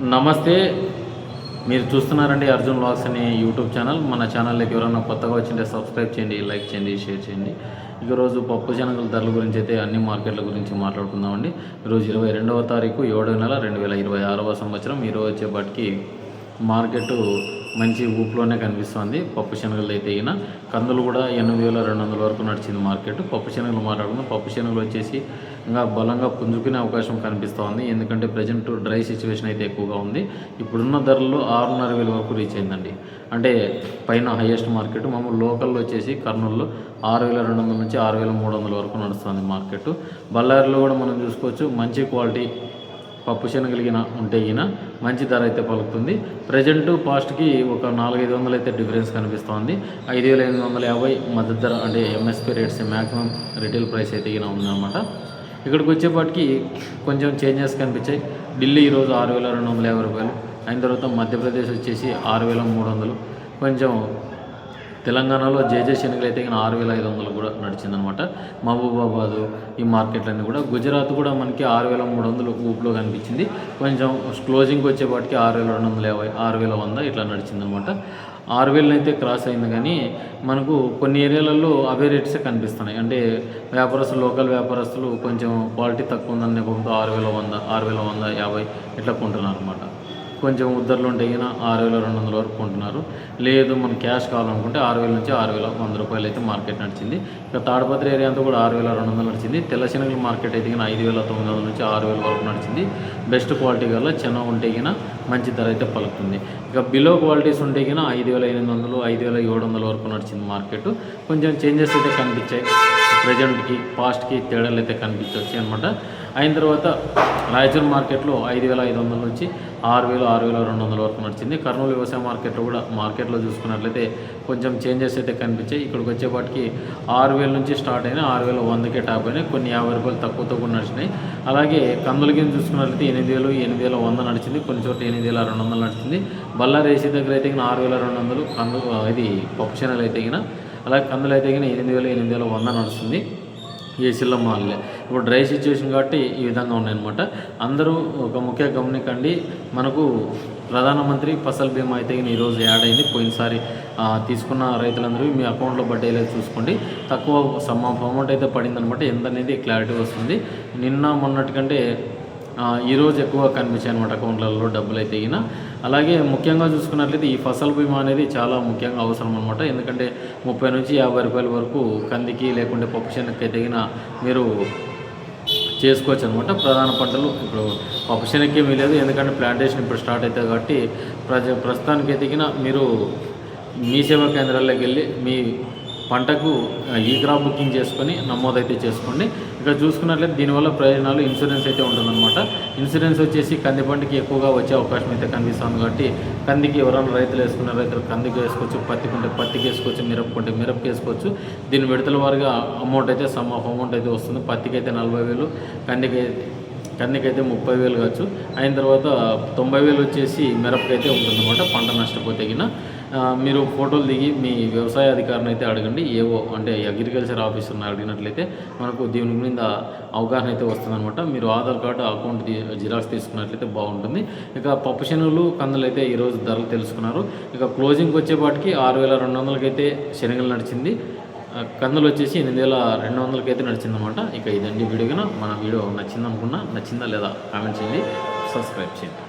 నమస్తే. మీరు చూస్తున్నారండి అర్జున్ వ్లాగ్స్ అనే యూట్యూబ్ ఛానల్. మన ఛానల్లోకి ఎవరైనా కొత్తగా వచ్చింటే సబ్స్క్రైబ్ చేయండి, లైక్ చేయండి, షేర్ చేయండి. ఈరోజు పప్పు శనగల ధరల గురించి అయితే అన్ని మార్కెట్ల గురించి మాట్లాడుకుందామండి. ఈరోజు 22వ తారీఖు 7వ నెల 2026వ సంవత్సరం. ఈరోజు వచ్చేపాటికి మార్కెట్ మంచి ఊపులోనే కనిపిస్తుంది. పప్పు శనగలు అయితే అయినా కందులు కూడా 8,200 వరకు నడిచింది మార్కెట్. పప్పు శనగలు మాట్లాడుకుందాం. పప్పు శనగలు వచ్చేసి ఇంకా బలంగా పుంజుకునే అవకాశం కనిపిస్తోంది. ఎందుకంటే ప్రజెంట్ డ్రై సిచ్యువేషన్ అయితే ఎక్కువగా ఉంది. ఇప్పుడున్న ధరలు 6,500 వరకు రీచ్ అయిందండి. అంటే పైన హైయెస్ట్ మార్కెట్. మామూలు లోకల్లో వచ్చేసి కర్నూలులో 6,200 నుంచి 6,300 వరకు నడుస్తుంది మార్కెట్. బళ్ళారిలో కూడా మనం చూసుకోవచ్చు. మంచి క్వాలిటీ పప్పు శనగలిగిన ఉంటే ఈయన మంచి ధర అయితే పలుకుతుంది. ప్రజెంట్ పాస్ట్కి ఒక 400-500 అయితే డిఫరెన్స్ కనిపిస్తోంది. 5,850 మద్దతు ధర అంటే MSP rates maximum retail price అయితే ఈయన ఉందన్నమాట. ఇక్కడికి వచ్చేపాటికి కొంచెం చేంజెస్ కనిపించాయి. ఢిల్లీ ఈరోజు 6,250 రూపాయలు అయిన తర్వాత మధ్యప్రదేశ్ వచ్చేసి 6,300. కొంచెం తెలంగాణలో జేజే శనగలు అయితే 6,500 కూడా నడిచిందనమాట. మహబూబాబాదు ఈ మార్కెట్లన్నీ కూడా. గుజరాత్ కూడా మనకి 6,300 ఊపులో కనిపించింది. కొంచెం క్లోజింగ్కి వచ్చేపాటికి 6,250, 6,100 ఇట్లా నడిచిందనమాట. 6,000 అయితే క్రాస్ అయింది. కానీ మనకు కొన్ని ఏరియాలలో అవే రేట్సే కనిపిస్తున్నాయి. అంటే వ్యాపారస్తులు, లోకల్ వ్యాపారస్తులు కొంచెం క్వాలిటీ తక్కువ ఉందని నెపంతో 6,100, 6,150 ఇట్లా కొంటున్నారు అనమాట. కొంచెం ఉద్దర్లు ఉంటే 6,200 వరకు కొంటున్నారు. లేదు మన క్యాష్ కావాలనుకుంటే 6,000 నుంచి 6,100 రూపాయలు అయితే మార్కెట్ నడిచింది. ఇక తాడపత్రి ఏరియా అంతా కూడా 6,200 నడిచింది. తెల్ల శనగల మార్కెట్ అయితే 5,900 నుంచి 6,000 వరకు నడిచింది. బెస్ట్ క్వాలిటీ గల చెన్న ఉంటే మంచి ధర అయితే పలుకుతుంది. ఇక బిలో క్వాలిటీస్ ఉంటే 5,800, 5,700 వరకు నడిచింది మార్కెట్. కొంచెం చేంజెస్ అయితే కనిపించాయి. ప్రజెంట్కి పాస్ట్కి తేడాలు అయితే కనిపించవచ్చు అనమాట. అయిన తర్వాత రాయచూర్ మార్కెట్లో 5,500 నుంచి 6,000, 6,200 వరకు నడిచింది. కర్నూలు వ్యవసాయ మార్కెట్లో చూసుకున్నట్లయితే కొంచెం చేంజెస్ అయితే కనిపించాయి. ఇక్కడికి వచ్చేపాటికి 6,000 నుంచి స్టార్ట్ అయినా 6,100కే టాప్ అయినాయి. కొన్ని 50 రూపాయలు తక్కువతో కూడా నడిచినాయి. అలాగే కందుల కింద చూసుకున్నట్లయితే 8,000, 8,100 నడిచింది. కొన్ని చోట్ల 8,200 నడిచింది. బళ్ళారి ఏసీ దగ్గర అయితే 6,200 కందు ఇది పప్పు శనగలు అయితే అలాగే కందులు అయితే 8,000, 8,100 నడుస్తుంది. ఏసీలో మాల్లే. ఇప్పుడు డ్రై సిచ్యువేషన్ కాబట్టి ఈ విధంగా ఉన్నాయన్నమాట. అందరూ ఒక ముఖ్య గమనికండి. మనకు ప్రధానమంత్రి ఫసల్ బీమా అయితే ఈరోజు యాడ్ అయింది. పోయినసారి తీసుకున్న రైతులందరూ మీ అకౌంట్లో పడ్డేలా చూసుకోండి. తక్కువ సమ్ ఆఫ్ అమౌంట్ అయితే పడిందనమాట. ఎంత అనేది క్లారిటీ వస్తుంది. నిన్న మొన్నటి కంటే ఈరోజు ఎక్కువ కనిపించాయి అనమాట అకౌంట్లలో డబ్బులు అయితే అలాగే ముఖ్యంగా చూసుకున్నట్లయితే ఈ ఫసల్ బీమా అనేది చాలా ముఖ్యంగా అవసరం అనమాట. ఎందుకంటే 30 నుంచి 50 రూపాయల వరకు కందికి లేకుంటే పప్పు శనగకి అయితే మీరు చేసుకోవచ్చు అనమాట. ప్రధాన పంటలు ఇప్పుడు పప్పు శనగకి ఏమీ లేదు. ఎందుకంటే ప్లాంటేషన్ ఇప్పుడు స్టార్ట్ అవుతుంది కాబట్టి ప్రస్తుతానికి అయితే మీరు మీ సేవా కేంద్రాల్లోకి వెళ్ళి మీ పంటకు ఈ క్రాప్ బుకింగ్ చేసుకొని నమోదైతే చేసుకోండి. ఇక్కడ చూసుకున్నట్లయితే దీనివల్ల ప్రయోజనాలు ఇన్సూరెన్స్ అయితే ఉంటుందన్నమాట. ఇన్సూరెన్స్ వచ్చేసి కంది పంటకి ఎక్కువగా వచ్చే అవకాశం అయితే కనిపిస్తుంది. కాబట్టి కందికి ఎవరైనా రైతులు వేసుకున్న రైతులు కందికి వేసుకోవచ్చు, పత్తికి ఉంటే పత్తికి వేసుకోవచ్చు, మిరపకుంటే మిరపకి వేసుకోవచ్చు. దీని విడతల వారిగా అమౌంట్ అయితే సమ్ ఆఫ్ అమౌంట్ అయితే వస్తుంది. పత్తికి అయితే 40,000, కందికైతే 30,000 కావచ్చు. అయిన తర్వాత 90,000 వచ్చేసి మిరపకైతే ఉంటుందన్నమాట. పంట నష్టపోతే మీరు ఫోటోలు దిగి మీ వ్యవసాయ అధికారిని అయితే అడగండి. ఏవో అంటే అగ్రికల్చర్ ఆఫీసర్ని అడిగినట్లయితే మనకు దీని మీద అవగాహన అయితే వస్తుందన్నమాట. మీరు ఆధార్ కార్డు, అకౌంట్ జిరాక్స్ తీసుకున్నట్లయితే బాగుంటుంది. ఇక పప్పు శనగలు, కందులు అయితే ఈరోజు ధరలు తెలుసుకున్నారు. ఇక క్లోజింగ్కి వచ్చేపాటికి 6,200కి అయితే శనగలు నడిచింది. కందులు వచ్చేసి 8,200కి అయితే నడిచిందన్నమాట. ఇక ఇదండి వీడియో. మన వీడియో నచ్చిందా లేదా కామెంట్ చేయండి, సబ్స్క్రైబ్ చేయండి.